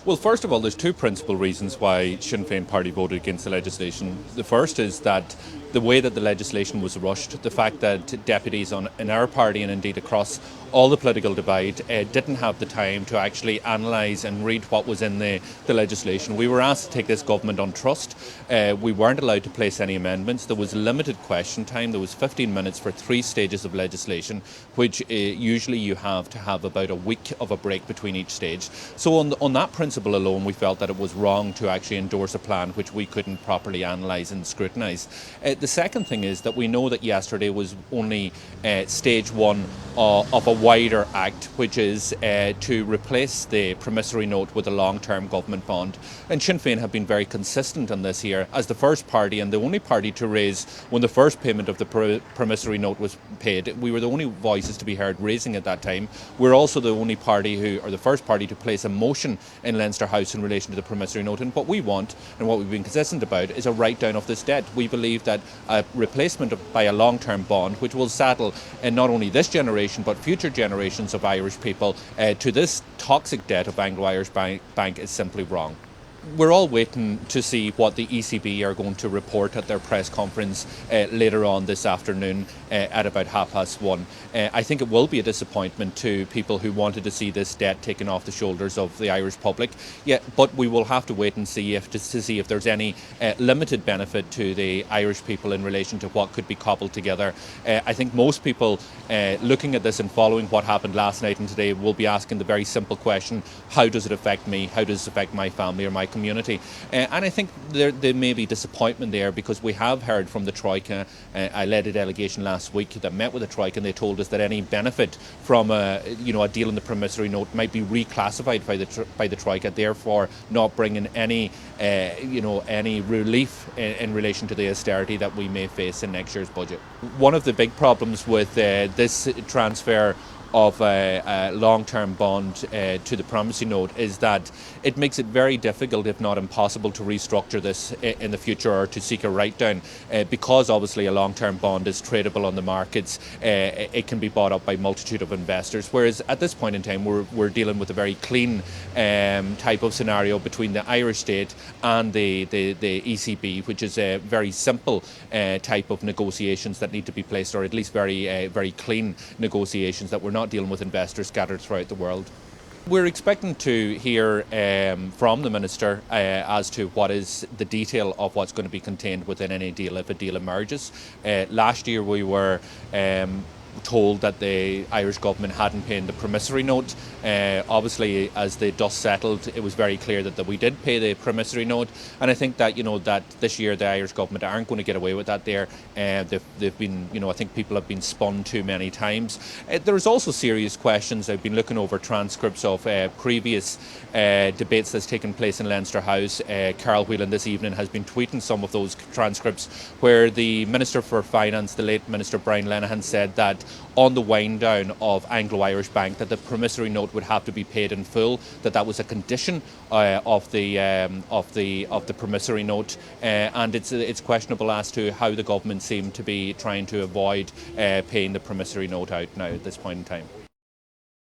Well, first of all, there's two principal reasons why Sinn Féin party voted against the legislation. The first is that the way that the legislation was rushed, the fact that deputies in our party and indeed across all the political divide didn't have the time to actually analyse and read what was in the legislation. We were asked to take this government on trust. We weren't allowed to place any amendments. There was limited question time. There was 15 minutes for three stages of legislation, which usually you have to have about a week of a break between each stage. So on that principle alone, we felt that it was wrong to actually endorse a plan which we couldn't properly analyse and scrutinise. The second thing is that we know that yesterday was only stage one of a wider act, which is to replace the promissory note with a long-term government bond. And Sinn Féin have been very consistent on this here as the first party and the only party to raise when the first payment of the promissory note was paid. We were the only voices to be heard raising at that time. We're also the only party the first party to place a motion in Leinster House in relation to the promissory note. And what we want and what we've been consistent about is a write-down of this debt. We believe that a replacement by a long-term bond, which will saddle not only this generation but future generations of Irish people to this toxic debt of Anglo-Irish Bank is simply wrong. We're all waiting to see what the ECB are going to report at their press conference later on this afternoon at about 1:30. I think it will be a disappointment to people who wanted to see this debt taken off the shoulders of the Irish public. Yeah, but we will have to wait and see to see if there's any limited benefit to the Irish people in relation to what could be cobbled together. I think most people looking at this and following what happened last night and today will be asking the very simple question: how does it affect me? How does it affect my family or my community? And I think there may be disappointment there because we have heard from the Troika. I led a delegation last week that met with the Troika, and they told us that any benefit from a deal in the promissory note might be reclassified by the Troika, therefore not bringing any relief in relation to the austerity that we may face in next year's budget. One of the big problems with this transfer of a long-term bond to the promissory note is that it makes it very difficult, if not impossible, to restructure this in the future or to seek a write-down because obviously a long-term bond is tradable on the markets. It can be bought up by a multitude of investors, whereas at this point in time we're dealing with a very clean type of scenario between the Irish state and the ECB, which is a very simple type of negotiations that need to be placed, or at least very clean negotiations, that we're not dealing with investors scattered throughout the world. We're expecting to hear from the Minister as to what is the detail of what's going to be contained within any deal if a deal emerges. Last year we were told that the Irish government hadn't paid the promissory note. Obviously, as the dust settled, it was very clear that we did pay the promissory note, and I think that that this year the Irish government aren't going to get away with that. They've been, I think people have been spun too many times. There's also serious questions. I've been looking over transcripts of previous debates that's taken place in Leinster House. Carol Whelan this evening has been tweeting some of those transcripts where the Minister for Finance, the late Minister Brian Lenihan, said that on the wind down of Anglo-Irish Bank that the promissory note would have to be paid in full, that was a condition of the promissory note, and it's questionable as to how the government seem to be trying to avoid paying the promissory note out now at this point in time.